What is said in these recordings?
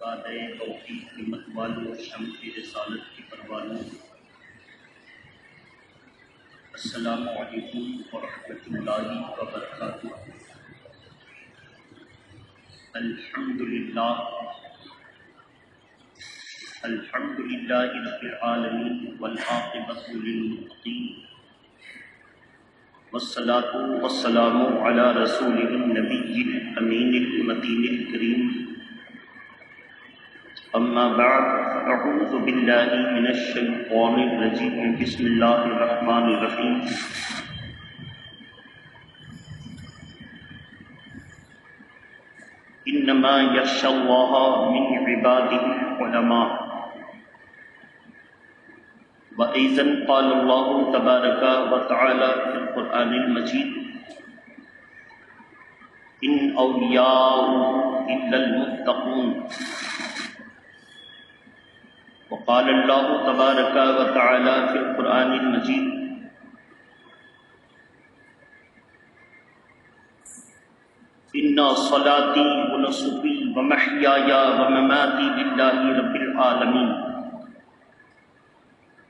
سادہ توفیق ہمت والوں شمع رسالت کی پروانوں، السلام علیکم ورحمۃ اللہ وبرکاتہ۔ الحمدللہ رب العالمین والعاقبۃ للمتقین، والصلاة والسلام علی رسولہ النبی الامین المتین الکریم، اما بعد اعوذ باللہ من الشیطان الرجیم، بسم اللہ الرحمن الرحیم۔ انما یخشی اللہ من عبادہ العلماء، وأيضا قال الله تبارك وتعالى في القرآن المجيد إن أولياء إلا المتقون، وقال الله تبارك وتعالى في القرآن المجيد إن صلاتي ونسكي ومحياي ومماتي لله رب العالمين،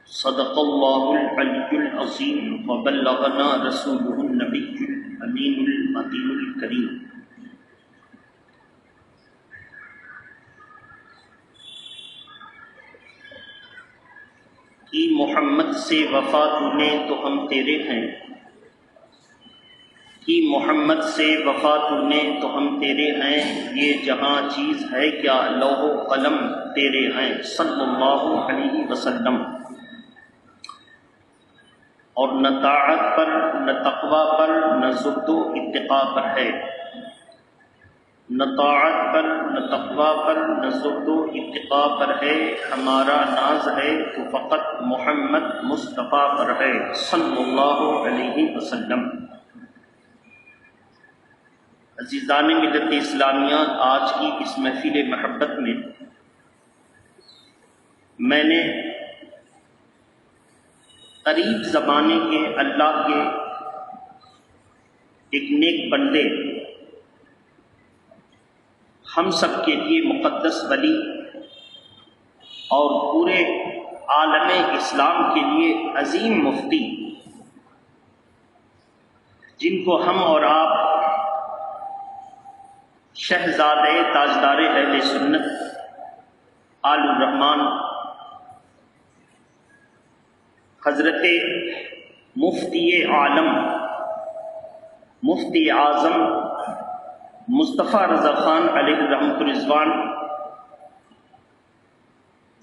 صدق اللہ العلی العظیم وبلغنا رسولہ النبی الامین المتین الکریم۔ کہ محمد سے وفا تونے تو ہم تیرے ہیں، کہ محمد سے وفا تونے تو ہم تیرے ہیں، یہ جہاں چیز ہے کیا لوح و قلم تیرے ہیں، صلی اللہ علیہ وسلم۔ اور نہ طاعت پر نہ تقوی پر نہ زہد و اتقاء پر ہے، نہ طاعت پر نہ تقوی پر نہ زہد و اتقاء پر ہے، ہمارا ناز ہے تو فقط محمد مصطفیٰ پر ہے، صلی اللہ علیہ وسلم۔ عزیزان ملت اسلامیہ، آج کی اس محفل محبت میں نے قریب زمانے کے اللہ کے ایک نیک بندے، ہم سب کے لیے مقدس ولی اور پورے عالم اسلام کے لیے عظیم مفتی، جن کو ہم اور آپ شہزادے تاجدار اہل سنت آل الرحمن حضرت مفتی عالم مفتی اعظم مصطفیٰ رضا خان علیہ رحمۃ الرضوان،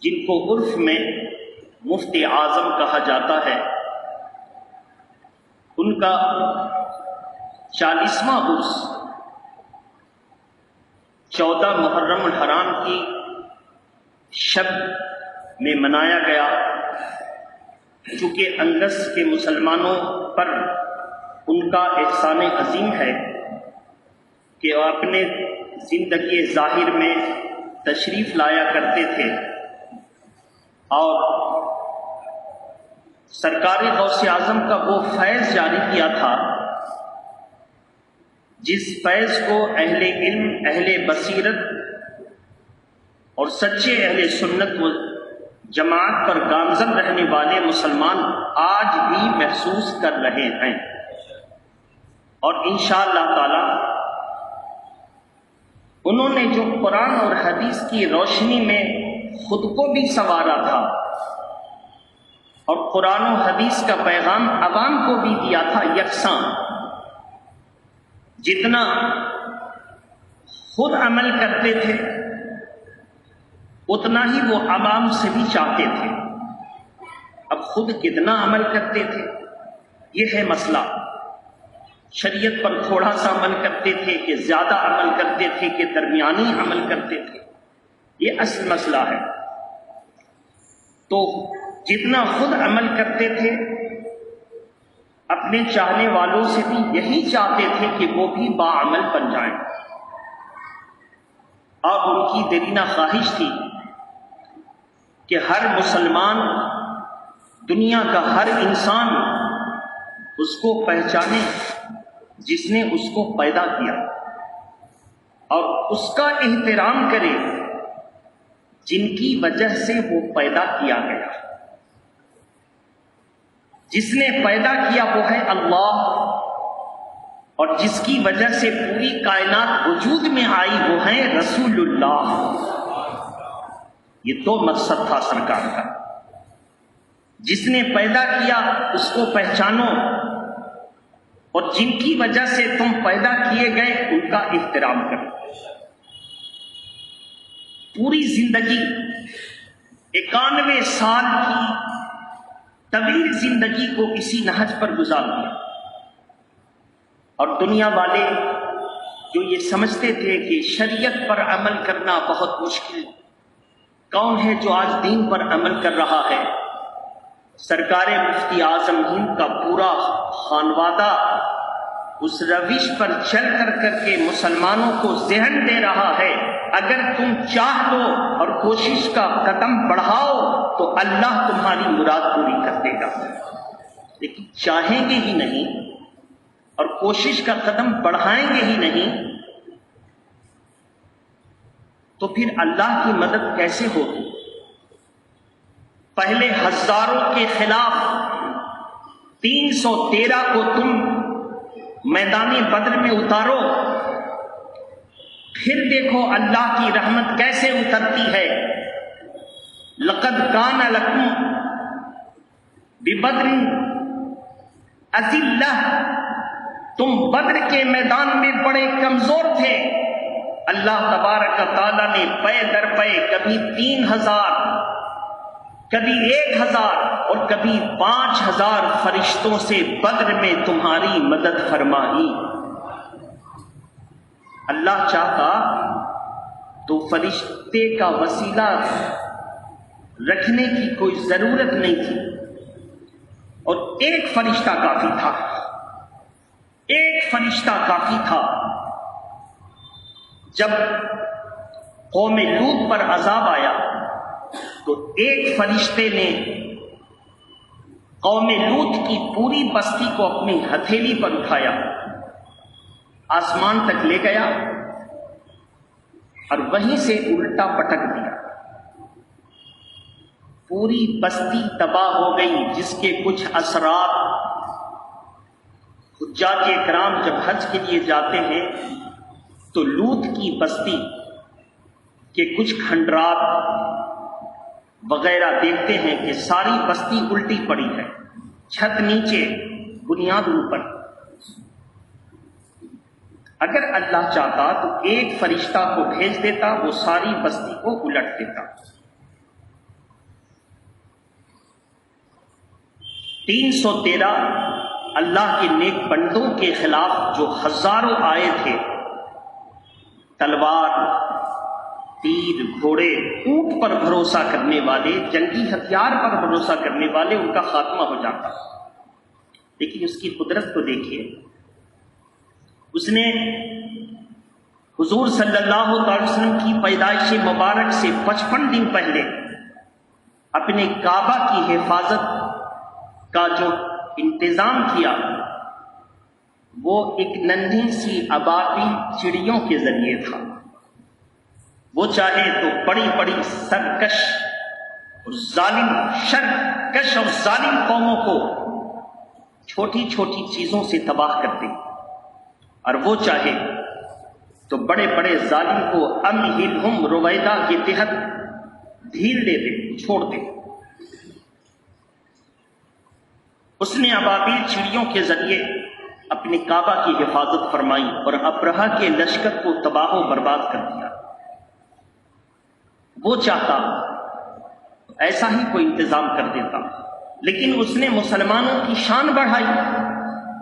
جن کو عرف میں مفتی اعظم کہا جاتا ہے، ان کا 40واں عرس 14 محرم الحرام کی شب میں منایا گیا۔ چونکہ اندس کے مسلمانوں پر ان کا احسان عظیم ہے کہ وہ اپنے زندگی ظاہر میں تشریف لایا کرتے تھے اور سرکار غوث اعظم کا وہ فیض جاری کیا تھا جس فیض کو اہل علم، اہل بصیرت اور سچے اہل سنت و جماعت پر گامزن رہنے والے مسلمان آج بھی محسوس کر رہے ہیں، اور انشاءاللہ تعالی انہوں نے جو قرآن اور حدیث کی روشنی میں خود کو بھی سنوارا تھا اور قرآن و حدیث کا پیغام عوام کو بھی دیا تھا یکساں، جتنا خود عمل کرتے تھے اتنا ہی وہ عوام سے بھی چاہتے تھے۔ اب خود کتنا عمل کرتے تھے یہ ہے مسئلہ، شریعت پر تھوڑا سا عمل کرتے تھے کہ زیادہ عمل کرتے تھے کہ درمیانی عمل کرتے تھے، یہ اصل مسئلہ ہے۔ تو جتنا خود عمل کرتے تھے اپنے چاہنے والوں سے بھی یہی چاہتے تھے کہ وہ بھی باعمل بن جائیں، اور ان کی دلینہ خواہش تھی کہ ہر مسلمان، دنیا کا ہر انسان اس کو پہچانے جس نے اس کو پیدا کیا، اور اس کا احترام کرے جن کی وجہ سے وہ پیدا کیا گیا. جس نے پیدا کیا وہ ہے اللہ، اور جس کی وجہ سے پوری کائنات وجود میں آئی وہ ہے رسول اللہ. یہ دو مقصد تھا سرکار کا. جس نے پیدا کیا اس کو پہچانو، اور جن کی وجہ سے تم پیدا کیے گئے ان کا احترام کرو. پوری زندگی 91 سال کی طویل زندگی کو اسی نہج پر گزار دیا. اور دنیا والے جو یہ سمجھتے تھے کہ شریعت پر عمل کرنا بہت مشکل، کون ہے جو آج دین پر عمل کر رہا ہے؟ سرکار مفتی اعظم ہند کا پورا خانوادہ اس روش پر چل کر کے مسلمانوں کو ذہن دے رہا ہے، اگر تم چاہ لو اور کوشش کا قدم بڑھاؤ تو اللہ تمہاری مراد پوری کر دے گا. لیکن چاہیں گے ہی نہیں اور کوشش کا قدم بڑھائیں گے ہی نہیں تو پھر اللہ کی مدد کیسے ہوگی؟ پہلے ہزاروں کے خلاف 313 کو تم میدان بدر میں اتارو، پھر دیکھو اللہ کی رحمت کیسے اترتی ہے. لقد کان لکم ببدر اذلہ، تم بدر کے میدان میں بڑے کمزور تھے. اللہ تبارک تعالیٰ نے پے در پے کبھی 3000 کبھی 1000 اور کبھی 5000 فرشتوں سے بدر میں تمہاری مدد فرمائی. اللہ چاہتا تو فرشتے کا وسیلہ رکھنے کی کوئی ضرورت نہیں تھی، اور ایک فرشتہ کافی تھا. ایک فرشتہ کافی تھا. جب قوم لوط پر عذاب آیا تو ایک فرشتے نے قوم لوط کی پوری بستی کو اپنی ہتھیلی پر اٹھایا، آسمان تک لے گیا اور وہیں سے الٹا پٹک دیا. پوری بستی تباہ ہو گئی، جس کے کچھ اثرات حجاج کرام جب حج کے لیے جاتے ہیں تو لوط کی بستی کے کچھ کھنڈرات وغیرہ دیکھتے ہیں کہ ساری بستی الٹی پڑی ہے، چھت نیچے بنیاد اوپر. اگر اللہ چاہتا تو ایک فرشتہ کو بھیج دیتا، وہ ساری بستی کو الٹ دیتا. 313 اللہ کے نیک بندوں کے خلاف جو ہزاروں آئے تھے، تلوار، تیر، گھوڑے، اونٹ پر بھروسہ کرنے والے، جنگی ہتھیار پر بھروسہ کرنے والے، ان کا خاتمہ ہو جاتا. لیکن اس کی قدرت کو دیکھیے، اس نے حضور صلی اللہ علیہ وسلم کی پیدائش مبارک سے 55 دن پہلے اپنے کعبہ کی حفاظت کا جو انتظام کیا وہ ایک ننھی سی ابابیل چڑیوں کے ذریعے تھا. وہ چاہے تو بڑی بڑی سرکش اور ظالم، شرکش اور ظالم قوموں کو چھوٹی چھوٹی چیزوں سے تباہ کر دے، اور وہ چاہے تو بڑے بڑے ظالم کو امہلہم رویدہ کے تحت ڈھیل دے دے، چھوڑ دے. اس نے ابابیل چڑیوں کے ذریعے اپنے کعبہ کی حفاظت فرمائی اور ابرہہ کے لشکر کو تباہ و برباد کر دیا. وہ چاہتا ایسا ہی کوئی انتظام کر دیتا، لیکن اس نے مسلمانوں کی شان بڑھائی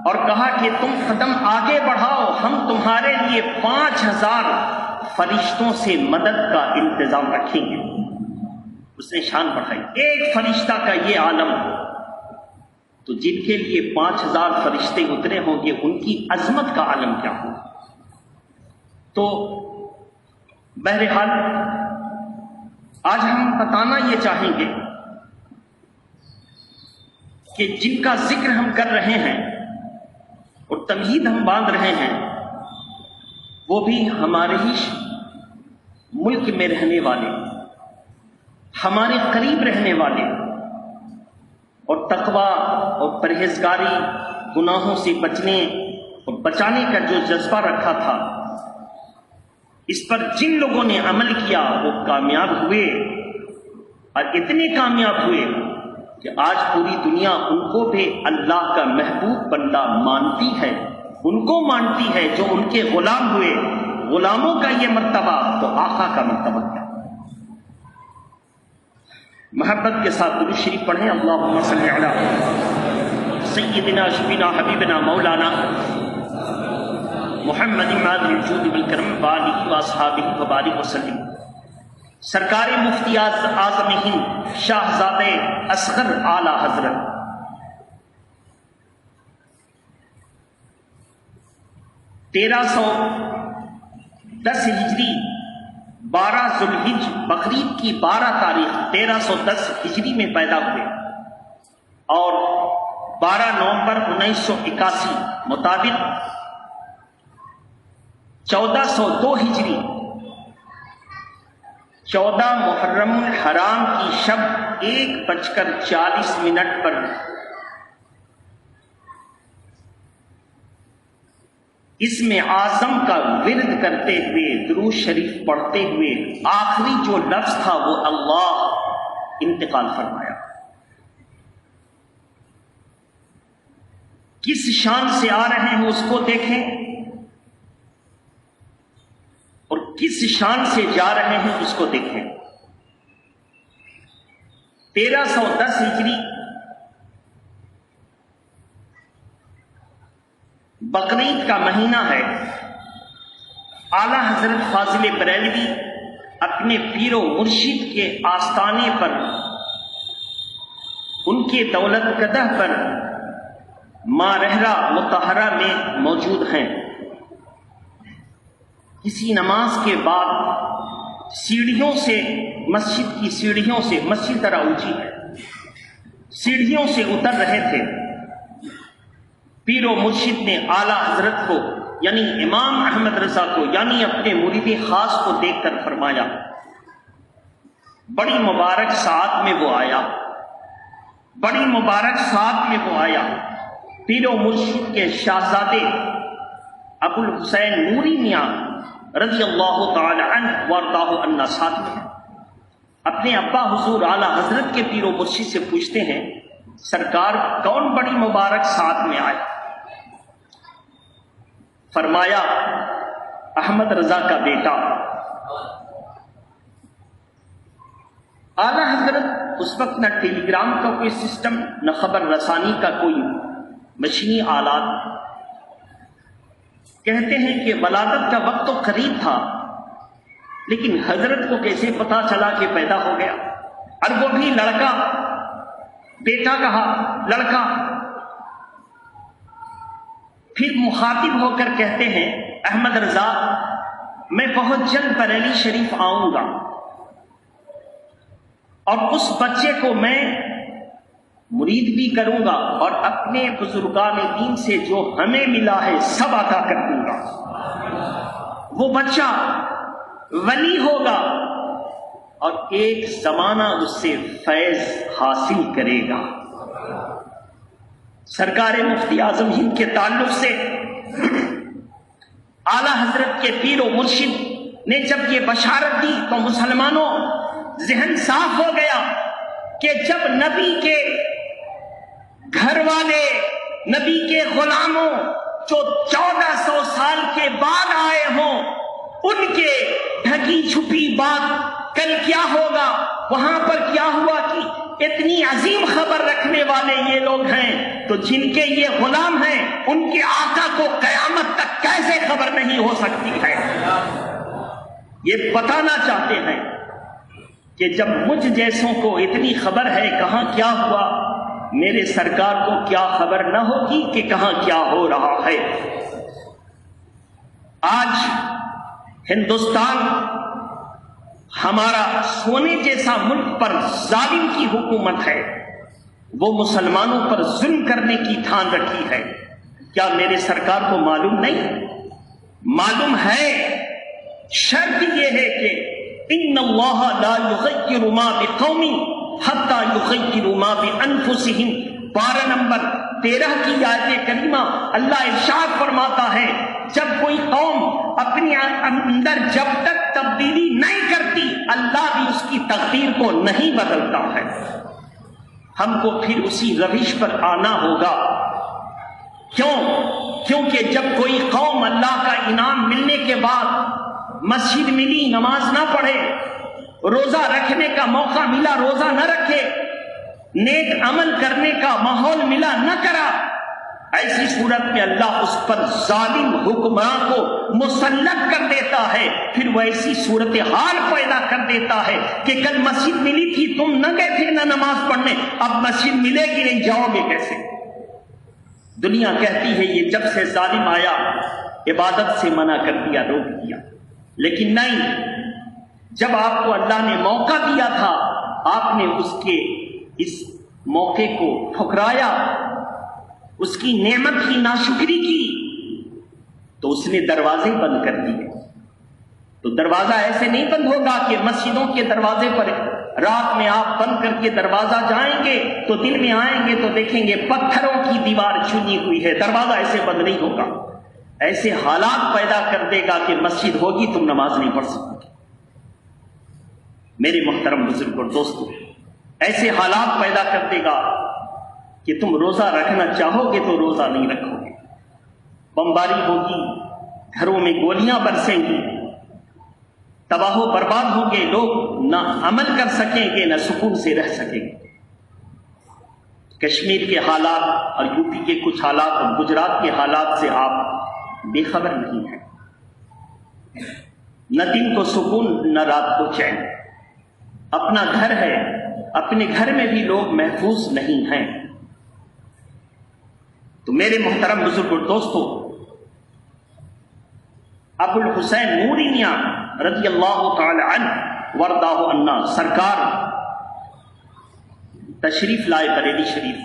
اور کہا کہ تم قدم آگے بڑھاؤ، ہم تمہارے لیے 5000 فرشتوں سے مدد کا انتظام رکھیں گے. اس نے شان بڑھائی. ایک فرشتہ کا یہ عالم، تو جن کے لیے 5000 فرشتے اترے ہوں گے ان کی عظمت کا عالم کیا ہو. تو بہرحال آج ہم بتانا یہ چاہیں گے کہ جن کا ذکر ہم کر رہے ہیں اور تمہید ہم باندھ رہے ہیں وہ بھی ہمارے ہی ملک میں رہنے والے، ہمارے قریب رہنے والے اور تقوی اور پرہیزگاری، گناہوں سے بچنے اور بچانے کا جو جذبہ رکھا تھا، اس پر جن لوگوں نے عمل کیا وہ کامیاب ہوئے، اور اتنے کامیاب ہوئے کہ آج پوری دنیا ان کو بھی اللہ کا محبوب بندہ مانتی ہے، ان کو مانتی ہے جو ان کے غلام ہوئے۔ غلاموں کا یہ مرتبہ تو آقا کا مرتبہ کیا۔ محبت کے ساتھ درود شریف پڑھیں، اللہم صلی علی سیدنا شفینا حبیبنا مولانا محمد ماظ الجود والکرم وآلہ واصحابہ وبارک وسلم۔ سرکار مفتی اعظم ہند شاہزادے اصغر اعلی حضرت 1310 ہجری 12 ذوالحج بقرعید کی 12 تاریخ 1310 ہجری میں پیدا ہوئے اور 12 نومبر 1981 مطابق 1402 ہجری 14 محرم الحرام کی شب 1:40 پر اسم اعظم کا ورد کرتے ہوئے، درود شریف پڑھتے ہوئے آخری جو لفظ تھا وہ اللہ انتقال فرمایا۔ کس شان سے آ رہے ہیں اس کو دیکھیں اور کس شان سے جا رہے ہیں اس کو دیکھیں۔ 1310 ہجری بقرعید کا مہینہ ہے۔ اعلیٰ حضرت فاضل بریلوی اپنے پیر و مرشد کے آستانے پر، ان کے دولت قدح پر ماں رہرا مطہرہ میں موجود ہیں۔ کسی نماز کے بعد سیڑھیوں سے، مسجد کی سیڑھیوں سے، مسجد ذرا اونچی ہے، سیڑھیوں سے اتر رہے تھے۔ پیر و مرشد نے اعلیٰ حضرت کو یعنی امام احمد رضا کو یعنی اپنے مرید خاص کو دیکھ کر فرمایا، بڑی مبارک ساعت میں وہ آیا، بڑی مبارک ساعت میں وہ آیا۔ پیر و مرشد کے شاہزادے ابو الحسین نوری میاں رضی اللہ تعالی عنہ وارضاہ عنہ ساتھ میں اپنے ابا حضور اعلیٰ حضرت کے پیر و مرشد سے پوچھتے ہیں، سرکار کون بڑی مبارک ساتھ میں آئے؟ فرمایا احمد رضا کا بیٹا۔ اعلیٰ حضرت اس وقت نہ ٹیلی گرام کا کوئی سسٹم، نہ خبر رسانی کا کوئی مشینی آلات۔ کہتے ہیں کہ ولادت کا وقت تو قریب تھا، لیکن حضرت کو کیسے پتا چلا کہ پیدا ہو گیا، اور وہ بھی لڑکا، بیٹا کہا، لڑکا۔ پھر مخاطب ہو کر کہتے ہیں، احمد رضا میں بہت جلد بریلی شریف آؤں گا اور اس بچے کو میں مرید بھی کروں گا اور اپنے بزرگان دین سے جو ہمیں ملا ہے سب عطا کر دوں گا۔ وہ بچہ ولی ہوگا اور ایک زمانہ اس سے فیض حاصل کرے گا۔ سرکار مفتی اعظم ہند کے تعلق سے اعلیٰ حضرت کے پیر و مرشد نے جب یہ بشارت دی تو مسلمانوں ذہن صاف ہو گیا کہ جب نبی کے گھر والے، نبی کے غلاموں جو 1400 سال کے بعد آئے ہوں، ان کے ڈھکی چھپی بات کل کیا ہوگا، وہاں پر کیا ہوا کہ اتنی عظیم خبر رکھنے والے یہ لوگ ہیں، تو جن کے یہ غلام ہیں ان کے آقا کو قیامت تک کیسے خبر نہیں ہو سکتی ہے؟ یہ بتانا چاہتے ہیں کہ جب مجھ جیسوں کو اتنی خبر ہے کہاں کیا ہوا، میرے سرکار کو کیا خبر نہ ہوگی کہ کہاں کیا ہو رہا ہے۔ آج ہندوستان ہمارا سونے جیسا ملک پر ظالم کی حکومت ہے، وہ مسلمانوں پر ظلم کرنے کی ٹھان رکھی ہے۔ کیا میرے سرکار کو معلوم نہیں؟ معلوم ہے، شرط یہ ہے کہ ان اللہ لا یغیر ما بقوم حتی یغیروا ما بانفسہم، 12 نمبر 13 کی آیت کریمہ اللہ ارشاد فرماتا ہے جب کوئی قوم اپنے اندر جب تک تبدیلی نہیں کرتی اللہ بھی اس کی تقدیر کو نہیں بدلتا ہے۔ ہم کو پھر اسی روش پر آنا ہوگا۔ کیونکہ جب کوئی قوم اللہ کا انعام ملنے کے بعد مسجد ملی نماز نہ پڑھے، روزہ رکھنے کا موقع ملا روزہ نہ رکھے، نیک عمل کرنے کا ماحول ملا نہ کرا، ایسی صورت میں اللہ اس پر ظالم حکمراں کو مسلط کر دیتا ہے۔ پھر وہ ایسی صورتحال پیدا کر دیتا ہے کہ کل مسجد ملی تھی تم نہ گئے تھے نہ نماز پڑھنے، اب مسجد ملے گی نہیں، جاؤ گے کیسے؟ دنیا کہتی ہے یہ جب سے ظالم آیا عبادت سے منع کر دیا، روک دیا، لیکن نہیں، جب آپ کو اللہ نے موقع دیا تھا آپ نے اس موقع کو ٹھکرایا، اس کی نعمت کی ناشکری کی، تو اس نے دروازے بند کر دیے۔ تو دروازہ ایسے نہیں بند ہوگا کہ مسجدوں کے دروازے پر رات میں آپ بند کر کے دروازہ جائیں گے تو دن میں آئیں گے تو دیکھیں گے پتھروں کی دیوار چنی ہوئی ہے، دروازہ ایسے بند نہیں ہوگا۔ ایسے حالات پیدا کر دے گا کہ مسجد ہوگی تم نماز نہیں پڑھ سکو گے۔ میرے محترم بزرگ اور دوستو، ایسے حالات پیدا کر دے گا کہ تم روزہ رکھنا چاہو گے تو روزہ نہیں رکھو گے، بمباری ہوگی، گھروں میں گولیاں برسیں گی، تباہ و برباد ہوں گے، لوگ نہ عمل کر سکیں گے نہ سکون سے رہ سکیں گے۔ کشمیر کے حالات اور یو پی کے کچھ حالات اور گجرات کے حالات سے آپ بے خبر نہیں ہیں۔ نہ دن کو سکون نہ رات کو چین، اپنا گھر ہے، اپنے گھر میں بھی لوگ محفوظ نہیں ہیں۔ تو میرے محترم بزرگ اور دوستو، ابو الحسین نوری میاں رضی اللہ تعالی عنہ ورداہ عنہ سرکار تشریف لائے بریلی شریف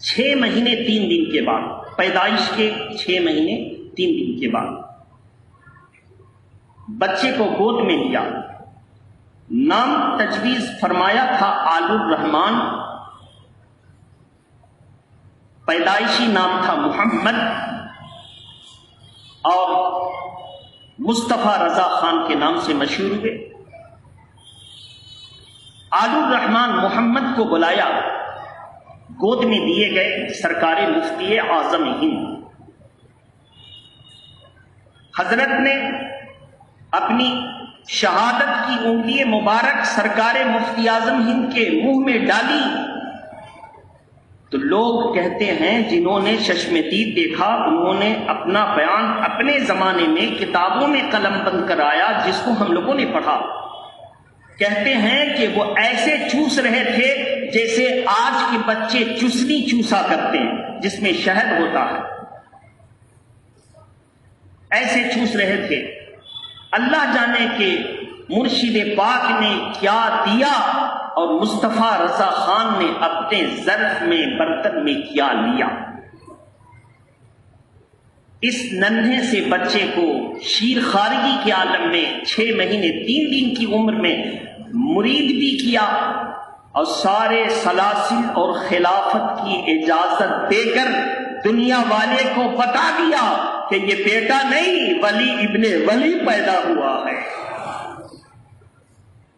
6 مہینے 3 دن کے بعد، پیدائش کے 6 مہینے 3 دن کے بعد بچے کو گود میں لیا، نام تجویز فرمایا تھا آل الرحمن، پیدائشی نام تھا محمد، اور مصطفیٰ رضا خان کے نام سے مشہور ہوئے۔ آل الرحمن محمد کو بلایا، گود میں دیے گئے سرکار مفتی اعظم ہند۔ حضرت نے اپنی شہادت کی انگلی مبارک سرکار مفتی اعظم ہند کے منہ میں ڈالی تو لوگ کہتے ہیں جنہوں نے چشم دید دیکھا انہوں نے اپنا بیان اپنے زمانے میں کتابوں میں قلم بند کرایا، جس کو ہم لوگوں نے پڑھا، کہتے ہیں کہ وہ ایسے چوس رہے تھے جیسے آج کے بچے چسنی چوسا کرتے ہیں جس میں شہد ہوتا ہے، ایسے چوس رہے تھے۔ اللہ جانے کہ مرشد پاک نے کیا دیا اور مصطفیٰ رضا خان نے اپنے ظرف میں برتن میں کیا لیا۔ اس ننھے سے بچے کو شیر خارگی کے عالم میں 6 مہینے 3 دن کی عمر میں مرید بھی کیا اور سارے سلاسل اور خلافت کی اجازت دے کر دنیا والے کو بتا دیا کہ یہ بیٹا نہیں ولی ابن ولی پیدا ہوا ہے،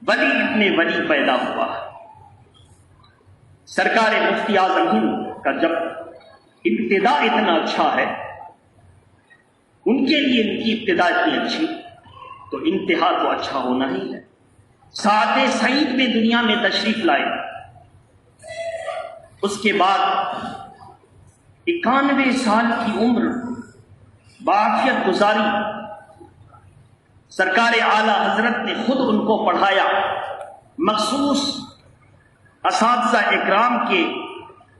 ولی ابن ولی پیدا ہوا ہے۔ سرکار مفتی اعظم ہند کا جب ابتدا اتنا اچھا ہے، ان کے لیے ان کی ابتدا اتنی اچھی تو انتہا تو اچھا ہونا ہی ہے۔ ساعت سعید میں دنیا میں تشریف لائے، اس کے بعد 91 سال کی عمر بعافیت گزاری، سرکار اعلی حضرت نے خود ان کو پڑھایا، مخصوص اساتذہ اکرام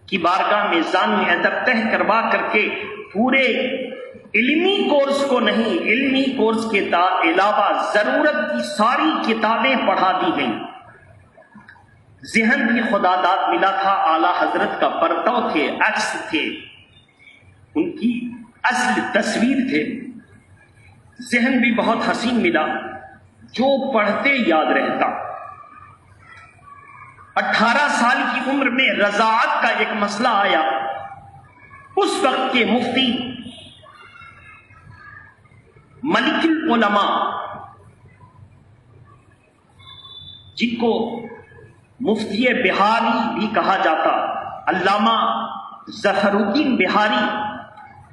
کی بارگاہ میں ذان ادب تہ کروا کر کے پورے علمی کورس کو نہیں، علمی کورس کے علاوہ ضرورت کی ساری کتابیں پڑھا دی گئیں۔ ذہن بھی خدا داد ملا تھا، اعلی حضرت کا پرتو تھے، عکس تھے، ان کی اصل تصویر تھے، ذہن بھی بہت حسین ملا، جو پڑھتے یاد رہتا۔ 18 سال کی عمر میں رضاعت کا ایک مسئلہ آیا۔ اس وقت کے مفتی ملک العلماء، جن کو مفتی بہاری بھی کہا جاتا، علامہ ظفر الدین بہاری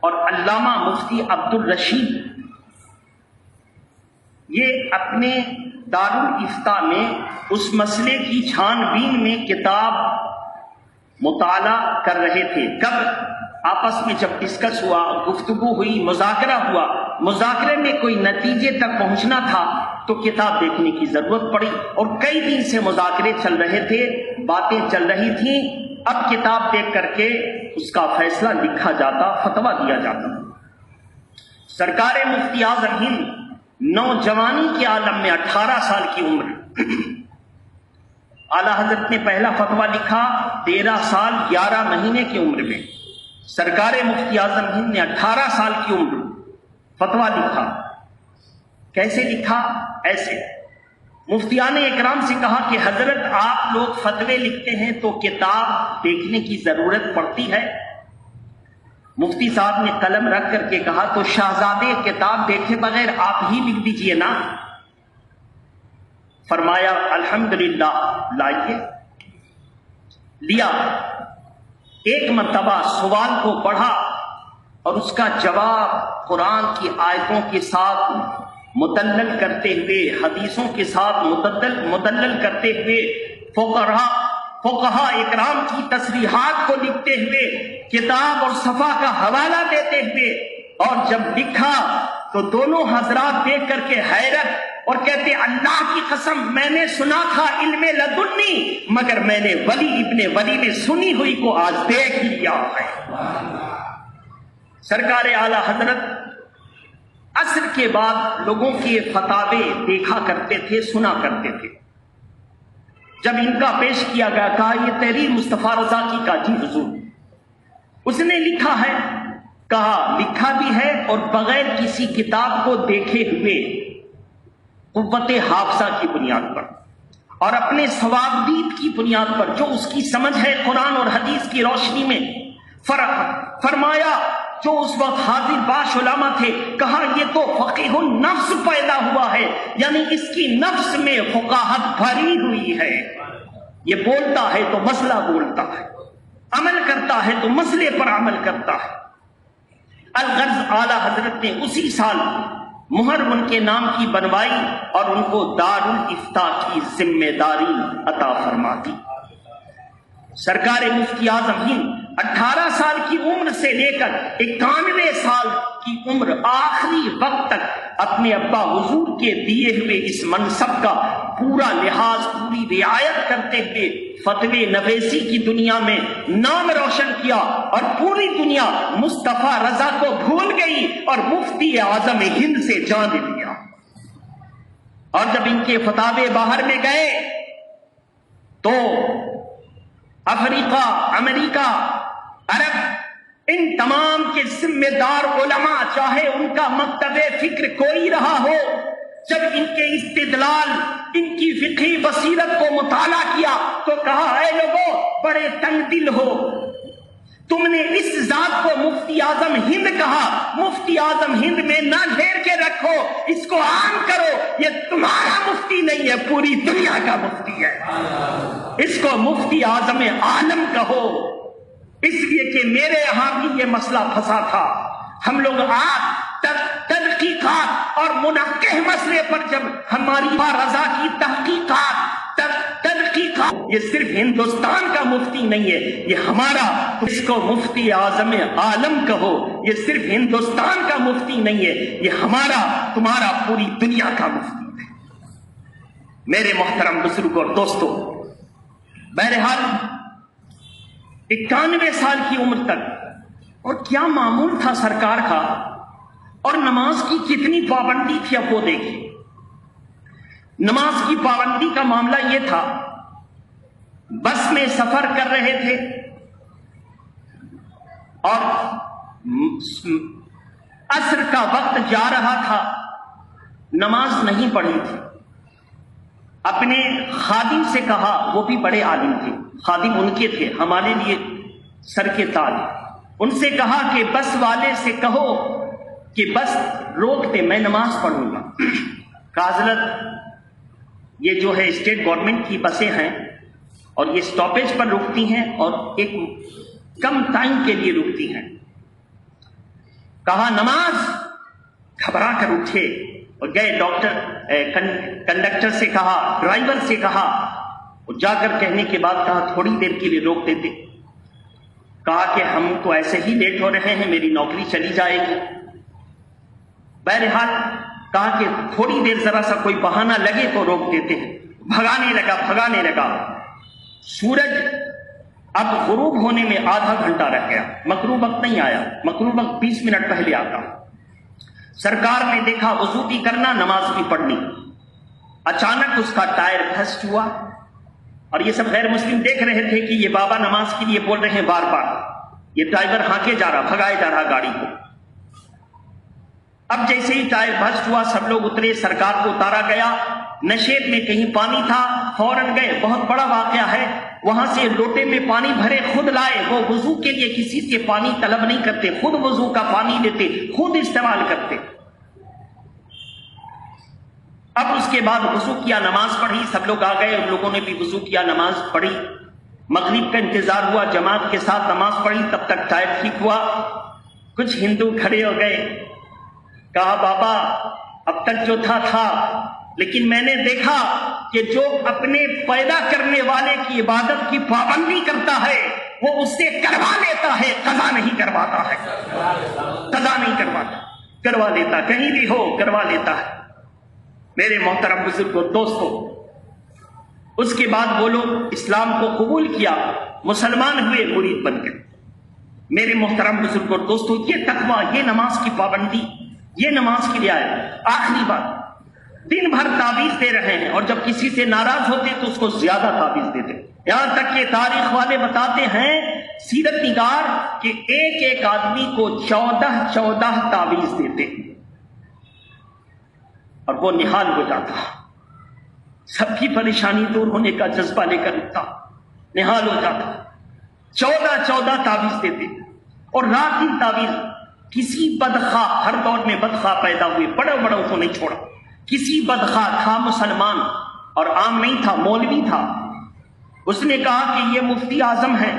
اور علامہ مفتی عبد الرشید، یہ اپنے دارالافتاء میں اس مسئلے کی چھان بین میں کتاب مطالعہ کر رہے تھے۔ کب آپس میں جب ڈسکس ہوا، گفتگو ہوئی، مذاکرہ ہوا، مذاکرے میں کوئی نتیجے تک پہنچنا تھا تو کتاب دیکھنے کی ضرورت پڑی، اور کئی دن سے مذاکرے چل رہے تھے، باتیں چل رہی تھیں۔ اب کتاب دیکھ کر کے اس کا فیصلہ لکھا جاتا، فتویٰ دیا جاتا۔ سرکار مفتی اعظم ہند نوجوانی کے عالم میں 18 سال کی عمر، اعلی حضرت نے پہلا فتویٰ لکھا 13 سال 11 مہینے کی عمر میں۔ سرکار مفتی اعظم ہند نے 18 سال کی عمر فتویٰ لکھا۔ کیسے لکھا؟ ایسے مفتیان اکرام سے کہا کہ حضرت آپ لوگ فتوے لکھتے ہیں تو کتاب دیکھنے کی ضرورت پڑتی ہے۔ مفتی صاحب نے قلم رکھ کر کے کہا تو شہزادے کتاب دیکھے بغیر آپ ہی لکھ دیجئے نا۔ فرمایا الحمدللہ، لائیے۔ لیا، ایک مرتبہ سوال کو پڑھا اور اس کا جواب قرآن کی آیتوں کے ساتھ مدلل کرتے ہوئے، حدیثوں کے ساتھ مدلل کرتے ہوئے، فقہاء اکرام کی تصریحات کو لکھتے ہوئے، کتاب اور صفحہ کا حوالہ دیتے ہوئے، اور جب لکھا تو دونوں حضرات دیکھ کر کے حیرت اور کہتے اللہ کی قسم میں نے سنا تھا علم لدنی، مگر میں نے ولی ابن ولی میں سنی ہوئی کو آج دیکھ ہی لیا ہے۔ سرکار اعلی حضرت عصر کے بعد لوگوں کے فتاوے دیکھا کرتے تھے، سنا کرتے تھے۔ جب ان کا پیش کیا گیا، کہا یہ تحریر مصطفیٰ رضا کی کا جی حضور، اس نے لکھا ہے، کہا لکھا بھی ہے اور بغیر کسی کتاب کو دیکھے ہوئے، قوت حافظہ کی بنیاد پر اور اپنے ثوابدید کی بنیاد پر، جو اس کی سمجھ ہے قرآن اور حدیث کی روشنی میں، فرمایا جو اس وقت حاضر باش علماء تھے، کہا یہ تو فقیہ النفس پیدا ہوا ہے، یعنی اس کی نفس میں فقاہت بھری ہوئی ہے، یہ بولتا ہے تو مسئلہ بولتا ہے، عمل کرتا ہے تو مسئلے پر عمل کرتا ہے۔ الغرض اعلی حضرت نے اسی سال مہر ان کے نام کی بنوائی اور ان کو دارالافتاء کی ذمہ داری عطا فرما دی۔ سرکار مفتی اعظم ہند 18 سال کی عمر سے لے کر 91 سال کی عمر آخری وقت تک اپنے ابا حضور کے دیے ہوئے اس منصب کا پورا لحاظ، پوری رعایت کرتے ہوئے فتوے نویسی کی دنیا میں نام روشن کیا، اور پوری دنیا مصطفیٰ رضا کو بھول گئی اور مفتی اعظم ہند سے جان لیا۔ اور جب ان کے فتاوے باہر میں گئے تو افریقہ، امریکہ، عرب، ان تمام کے ذمہ دار علماء، چاہے ان کا مکتب فکر کوئی رہا ہو، جب ان کے استدلال، ان کی فقہی بصیرت کو مطالعہ کیا تو کہا اے لوگوں بڑے تنگ دل ہو، تم نے اس ذات کو مفتی اعظم ہند کہا، مفتی اعظم ہند میں نہ گھیر کے رکھو، اس کو عام کرو، یہ تمہارا مفتی نہیں ہے، پوری دنیا کا مفتی ہے، اس کو مفتی اعظم عالم کہو۔ اس لیے کہ میرے یہاں بھی یہ مسئلہ پھنسا تھا، ہم لوگ آج تحقیقات اور منقح مسئلے پر جب ہماری رضا کی تحقیقات، یہ صرف ہندوستان کا مفتی نہیں ہے، یہ ہمارا، اس کو مفتی اعظم عالم کہو، یہ صرف ہندوستان کا مفتی نہیں ہے، یہ ہمارا، تمہارا، پوری دنیا کا مفتی ہے۔ میرے محترم بزرگوں اور دوستوں، بہرحال 91 سال کی عمر تک، اور کیا معمول تھا سرکار کا، اور نماز کی کتنی پابندی تھی، اب وہ دیکھیں۔ نماز کی پابندی کا معاملہ یہ تھا، بس میں سفر کر رہے تھے اور عصر کا وقت جا رہا تھا، نماز نہیں پڑھی تھی، اپنے خادم سے کہا، وہ بھی بڑے عالم تھے، خادم ان کے تھے، ہمارے لیے سر کے تاج، ان سے کہا کہ بس والے سے کہو کہ بس روک دے، میں نماز پڑھوں گا۔ کہا حضرت یہ جو ہے اسٹیٹ گورنمنٹ کی بسیں ہیں اور یہ سٹاپیج پر رکتی ہیں اور ایک کم ٹائم کے لیے رکتی ہیں۔ کہا نماز، گھبرا کر اٹھے اور گئے، کنڈکٹر سے کہا، ڈرائیور سے کہا، اور جا کر کہنے کے بعد کہا تھوڑی دیر کے لیے روک دیتے۔ کہا کہ ہم تو ایسے ہی لیٹ ہو رہے ہیں، میری نوکری چلی جائے گی۔ بہرحال کہا کہ تھوڑی دیر ذرا سا کوئی بہانہ لگے تو روک دیتے ہیں۔ بھگانے لگا۔ سورج اب غروب ہونے میں آدھا گھنٹہ رہ گیا، مکروہ وقت نہیں آیا، مکروہ وقت 20 منٹ پہلے آتا۔ سرکار نے دیکھا وضو بھی کرنا، نماز بھی پڑھنی۔ اچانک اس کا ٹائر بھسٹ ہوا اور یہ سب غیر مسلم دیکھ رہے تھے کہ یہ بابا نماز کے لیے بول رہے ہیں بار بار، یہ ڈرائیور ہانکے جا رہا، بھگائے جا رہا گاڑی کو۔ اب جیسے ہی ٹائر بھسٹ ہوا سب لوگ اترے، سرکار کو اتارا گیا۔ نشیب میں کہیں پانی تھا، فوراً گئے، بہت بڑا واقعہ ہے، وہاں سے لوٹے میں پانی بھرے خود لائے۔ وہ وضو کے لیے کسی سے پانی طلب نہیں کرتے، خود وضو کا پانی لیتے، خود استعمال کرتے۔ اب اس کے بعد وضو کیا، نماز پڑھی، سب لوگ آ گئے، ان لوگوں نے بھی وضو کیا، نماز پڑھی۔ مغرب کا انتظار ہوا، جماعت کے ساتھ نماز پڑھی، تب تک ٹائر ٹھیک ہوا۔ کچھ ہندو کھڑے ہو گئے، کہا بابا اب تک جو تھا لیکن میں نے دیکھا کہ جو اپنے پیدا کرنے والے کی عبادت کی پابندی کرتا ہے وہ اس سے کروا لیتا ہے، قضا نہیں کرواتا ہے، قضا نہیں کرواتا، کروا لیتا، کہیں بھی ہو کروا لیتا ہے۔ میرے محترم بزرگوں، دوستوں، اس کے بعد وہ لوگ اسلام کو قبول کیا، مسلمان ہوئے مرید بن گئے۔ میرے محترم بزرگوں، دوستوں، یہ تقویٰ، یہ نماز کی پابندی، یہ نماز کی رعایت۔ آخری بات، دن بھر تعویذ دے رہے ہیں اور جب کسی سے ناراض ہوتے تو اس کو زیادہ تعویذ دیتے، یہاں تک کہ تاریخ والے بتاتے ہیں، سیرت نگار، کہ ایک آدمی کو 14 تعویذ دیتے اور وہ نحال ہو جاتا، سب کی پریشانی دور ہونے کا جذبہ لے کر اٹھتا، نحال ہو جاتا۔ 14 تعویذ دیتے اور رات دن تعویذ۔ کسی بدخواہ، ہر دور میں بدخواہ پیدا ہوئے، بڑوں کو نہیں چھوڑا، کسی بدخواہ تھا مسلمان اور عام نہیں تھا، مولوی تھا، اس نے کہا کہ یہ مفتی اعظم ہے،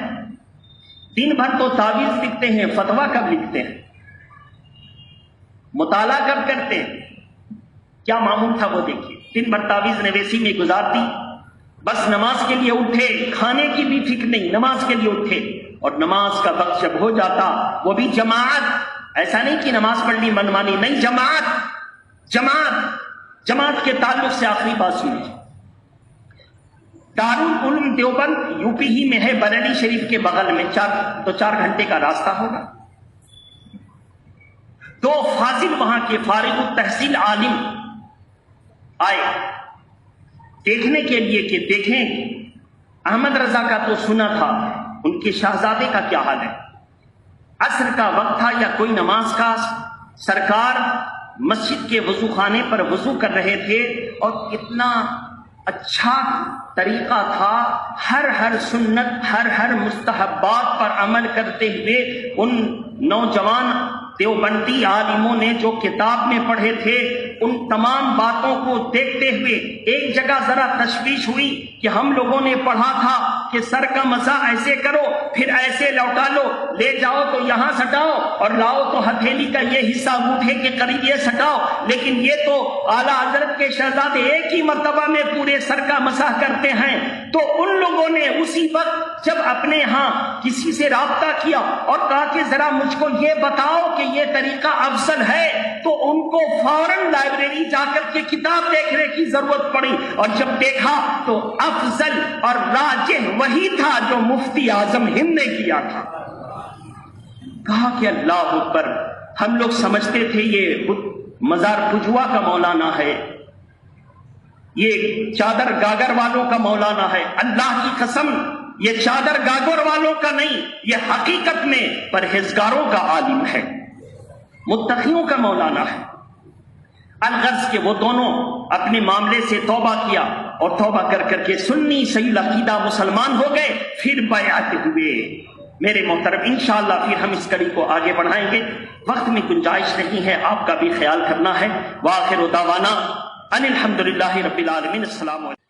دن بھر تو تعویذ لکھتے ہیں، فتویٰ کب لکھتے ہیں، مطالعہ کب کرتے ہیں؟ کیا معمول تھا وہ دیکھیے، دن بھر تعویذ نویسی میں گزار دی، بس نماز کے لیے اٹھے، کھانے کی بھی فکر نہیں، نماز کے لیے اٹھے، اور نماز کا وقت جب ہو جاتا وہ بھی جماعت، ایسا نہیں کہ نماز پڑھنی منمانی، نہیں، جماعت کے تعلق سے آخری بات سنیے۔ دارالعلوم دیوبند یو پی ہی میں ہے، بریلی شریف کے بغل میں، 4 گھنٹے کا راستہ ہوگا۔ 2 فاضل وہاں کے فارغ التحصیل عالم آئے دیکھنے کے لیے کہ دیکھیں احمد رضا کا تو سنا تھا، ان کے شہزادے کا کیا حال ہے۔ عصر کا وقت تھا یا کوئی نماز کا، سرکار مسجد کے وضو خانے پر وضو کر رہے تھے اور اتنا اچھا طریقہ تھا، ہر سنت، ہر مستحبات پر عمل کرتے ہوئے ان نوجوان دیوبندی عالموں نے جو کتاب میں پڑھے تھے ان تمام باتوں کو دیکھتے ہوئے ایک جگہ ذرا تشویش ہوئی کہ ہم لوگوں نے پڑھا تھا کہ سر کا مسا ایسے کرو، پھر ایسے لوٹا لو، لے جاؤ تو یہاں سٹاؤ اور لاؤ تو ہتھیلی کا یہ حصہ انگوٹھے کے قریب یہ سٹاؤ، لیکن یہ تو اعلیٰ حضرت کے شہزادے ایک ہی مرتبہ میں پورے سر کا مسح کرتے ہیں۔ تو ان لوگوں نے اسی وقت جب اپنے ہاں کسی سے رابطہ کیا اور کہا کہ ذرا مجھ کو یہ بتاؤ کہ یہ طریقہ افضل ہے، تو ان کو فوراً لائبریری جا کر کے کتاب دیکھنے کی ضرورت پڑی، اور جب دیکھا تو افضل اور راجح وہی تھا جو مفتی اعظم ہند نے کیا تھا۔ کہا کہ اللہ اکبر، ہم لوگ سمجھتے تھے یہ مزار پجوا کا مولانا ہے، یہ چادر گاگر والوں کا مولانا ہے، اللہ کی قسم یہ چادر گاگر والوں کا نہیں، یہ حقیقت میں پرہیزگاروں کا عالم ہے، متقیوں کا مولانا ہے۔ الغرض کہ وہ دونوں اپنے معاملے سے توبہ کیا اور توبہ کر کر کے سنی صحیح العقیدہ مسلمان ہو گئے، پھر بیعت ہوئے۔ میرے محترم انشاءاللہ پھر ہم اس کڑی کو آگے بڑھائیں گے، وقت میں گنجائش نہیں ہے، آپ کا بھی خیال کرنا ہے۔ وآخر دعوانا ان الحمدللہ رب العالمین۔ السلام علیکم۔